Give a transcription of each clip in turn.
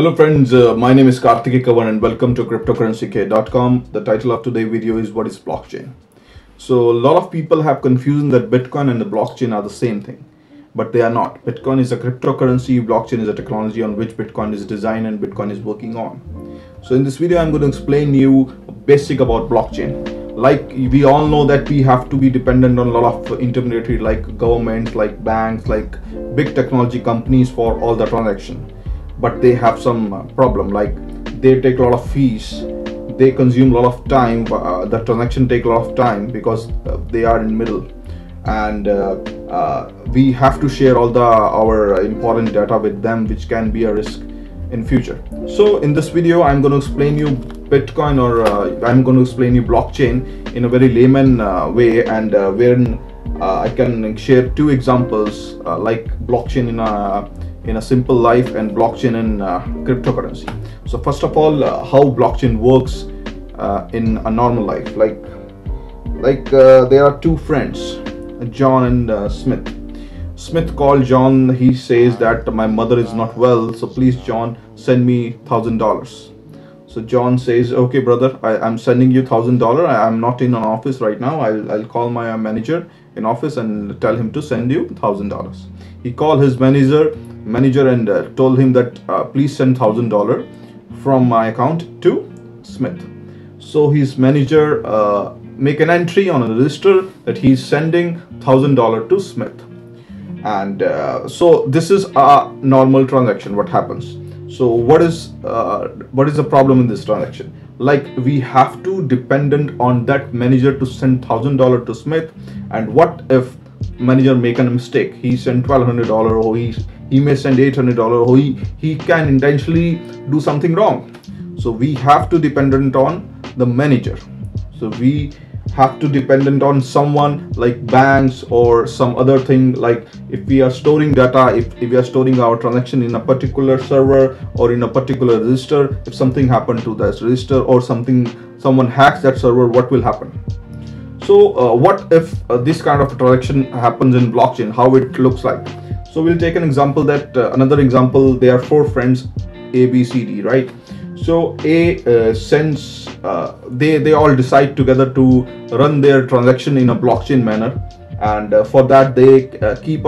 Hello friends, my name is Kartike Kanwar and welcome to CryptoCurrencyCare.com. The title of today's video is what is blockchain. So a lot of people have confusion that Bitcoin and the blockchain are the same thing, but they are not. Bitcoin is a cryptocurrency, blockchain is a technology on which Bitcoin is designed and Bitcoin is working on. So in this video I'm going to explain you basic about blockchain. Like we all know that we have to be dependent on a lot of intermediary like governments, like banks, like big technology companies for all the transaction. But they have some problem, like they take a lot of fees, they consume a lot of time, the transaction take a lot of time because they are in middle, and we have to share all our important data with them, which can be a risk in future. So in this video I'm going to explain you Bitcoin, or I'm going to explain you blockchain in a very layman way, and wherein I can share two examples like blockchain in a simple life and blockchain in cryptocurrency. So first of all, how blockchain works in a normal life. Like there are two friends, John and Smith. Smith called John. He says that my mother is not well, so please John, send me $1,000. So John says, okay brother, I'm sending you $1,000. I'm not in an office right now. I'll call my manager in office and tell him to send you $1,000. He called his manager and told him that please send $1,000 from my account to Smith. So his manager make an entry on a register that he's sending $1,000 to Smith, and so this is a normal transaction. What happens? So what is the problem in this transaction? Like we have to dependent on that manager to send $1,000 to Smith, and what if manager make a mistake? He sent $1,200, or he may send $800, or he can intentionally do something wrong. So we have to dependent on the manager. So we have to dependent on someone like banks or some other thing, like if we are storing data, if we are storing our transaction in a particular server or in a particular register, if something happened to that register or someone hacks that server, what will happen? So what if this kind of transaction happens in blockchain, how it looks like? So we'll take an example that another example, there are four friends A, B, C, D, right? So A sends, they all decide together to run their transaction in a blockchain manner, and for that they keep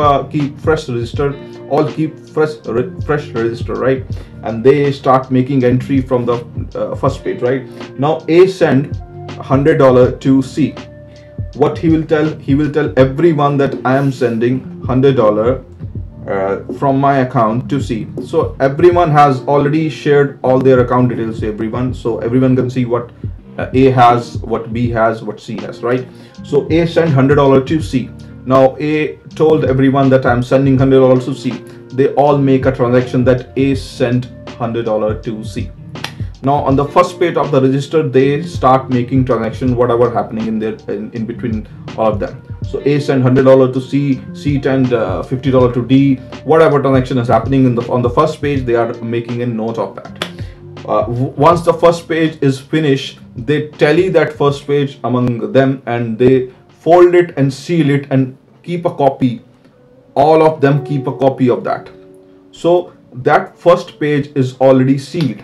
fresh register, all keep fresh register, right? And they start making entry from the first page, right? Now A send $100 to C. What he will tell everyone that I am sending $100 from my account to C. So everyone has already shared all their account details to everyone, so everyone can see what A has, what B has, what C has, right? So A sent $100 to C. Now A told everyone that I'm sending $100 to C. They all make a transaction that A sent $100 to C. Now on the first page of the register, they start making transaction, whatever happening in between all of them. So A sent $100 to C, C sent $50 to D. Whatever transaction is happening on the first page, they are making a note of that. Once the first page is finished, they tally that first page among them, and they fold it and seal it and keep a copy. All of them keep a copy of that. So that first page is already sealed.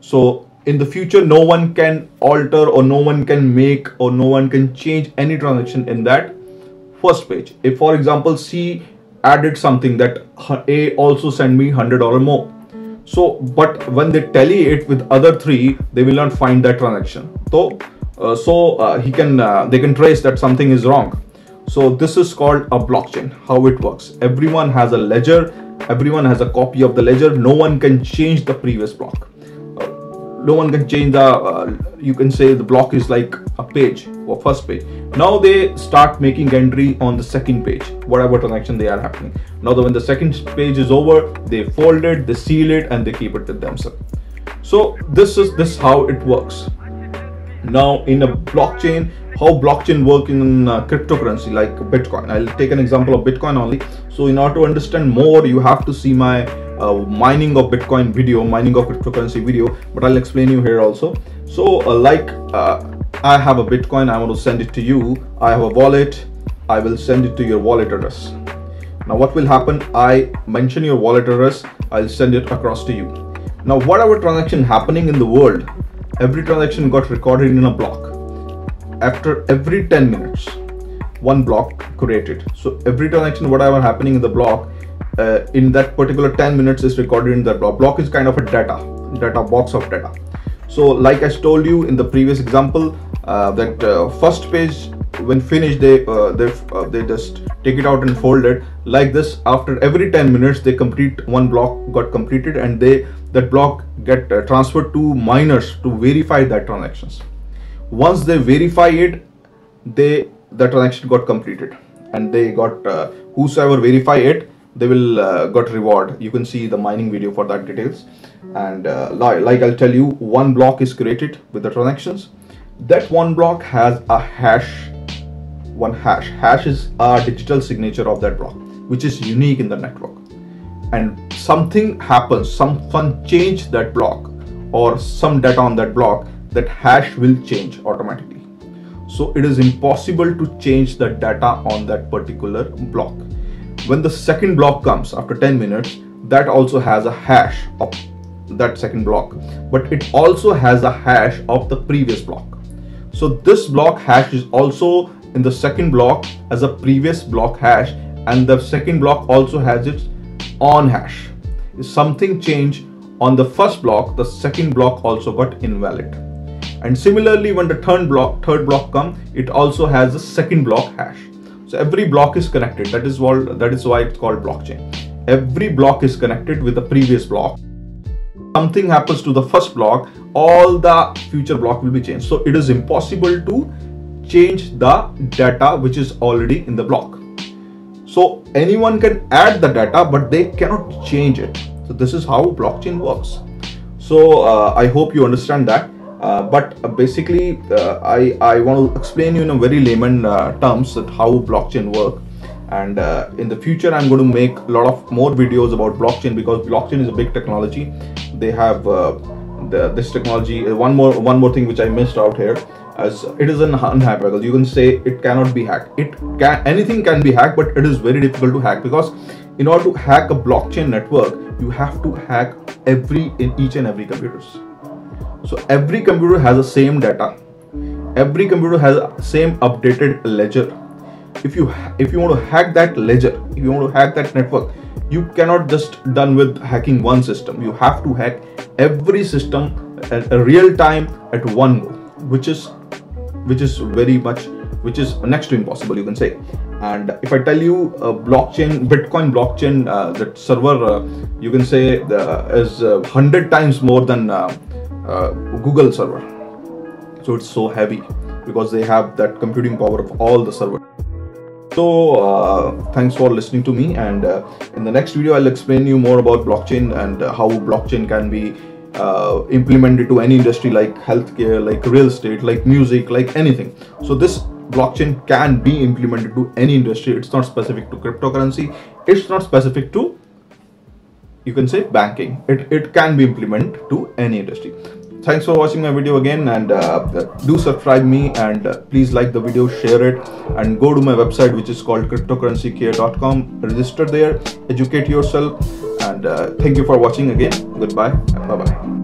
So in the future, no one can alter, or no one can make, or no one can change any transaction in that first page. If for example C added something that A also send me $100 more, so but when they tally it with other three, they will not find that transaction. So they can trace that something is wrong. So this is called a blockchain. How it works? Everyone has a ledger. Everyone has a copy of the ledger. No one can change the previous block. No one can change the, you can say the block is like a page or first page. Now they start making entry on the second page, whatever transaction they are happening. Now when the second page is over, they fold it, they seal it, and they keep it with themselves. So this is how it works. Now in a blockchain, how blockchain work in cryptocurrency like Bitcoin. I'll take an example of Bitcoin only. So in order to understand more, you have to see my mining of Bitcoin video, mining of cryptocurrency video, but I'll explain you here also. So I have a Bitcoin, I want to send it to you. I have a wallet, I will send it to your wallet address. Now what will happen? I mention your wallet address, I'll send it across to you. Now whatever transaction happening in the world, every transaction got recorded in a block. After every 10 minutes, one block created. So every transaction, whatever happening in the block, in that particular 10 minutes is recorded in that block. Block is kind of a data box of data. So like I told you in the previous example, that first page, when finished, they just take it out and fold it like this. After every 10 minutes, they complete one block got completed, and that block get transferred to miners to verify that transactions. Once they verify it, the transaction got completed, and they got whosoever verify it, they will got reward. You can see the mining video for that details. And like I'll tell you, one block is created with the transactions. That one block has a hash. One hash is a digital signature of that block, which is unique in the network. And something happens, someone change that block or some data on that block, that hash will change automatically. So it is impossible to change the data on that particular block. When the second block comes after 10 minutes, that also has a hash of that second block, but it also has a hash of the previous block. So this block hash is also in the second block as a previous block hash, and the second block also has its own hash. If something changed on the first block, the second block also got invalid. And similarly, when the third block come, it also has the second block hash. So every block is connected. That is why it's called blockchain. Every block is connected with the previous block. Something happens to the first block, all the future block will be changed. So it is impossible to change the data which is already in the block. So anyone can add the data, but they cannot change it. So this is how blockchain works. So I hope you understand that. But basically, I want to explain you in a very layman terms that how blockchain work. And in the future, I'm going to make a lot of more videos about blockchain, because blockchain is a big technology. They have this technology. One more thing which I missed out here, as it is an unhackable. You can say it cannot be hacked. Anything can be hacked, but it is very difficult to hack, because in order to hack a blockchain network, you have to hack each and every computers. So every computer has the same data. Every computer has the same updated ledger. If you want to hack that ledger, if you want to hack that network, you cannot just done with hacking one system. You have to hack every system at a real time at one go, which is next to impossible, you can say. And if I tell you Bitcoin blockchain, that server, you can say is 100 times more than Google server. So it's so heavy because they have that computing power of all the servers. So thanks for listening to me, and in the next video I'll explain you more about blockchain and how blockchain can be implemented to any industry, like healthcare, like real estate, like music, like anything. So this blockchain can be implemented to any industry. It's not specific to cryptocurrency. It's not specific to, you can say, banking. It can be implemented to any industry. Thanks for watching my video again, and do subscribe me, and please like the video, share it, and go to my website, which is called CryptoCurrencyCare.com. Register there, educate yourself, and thank you for watching again. Goodbye and bye-bye.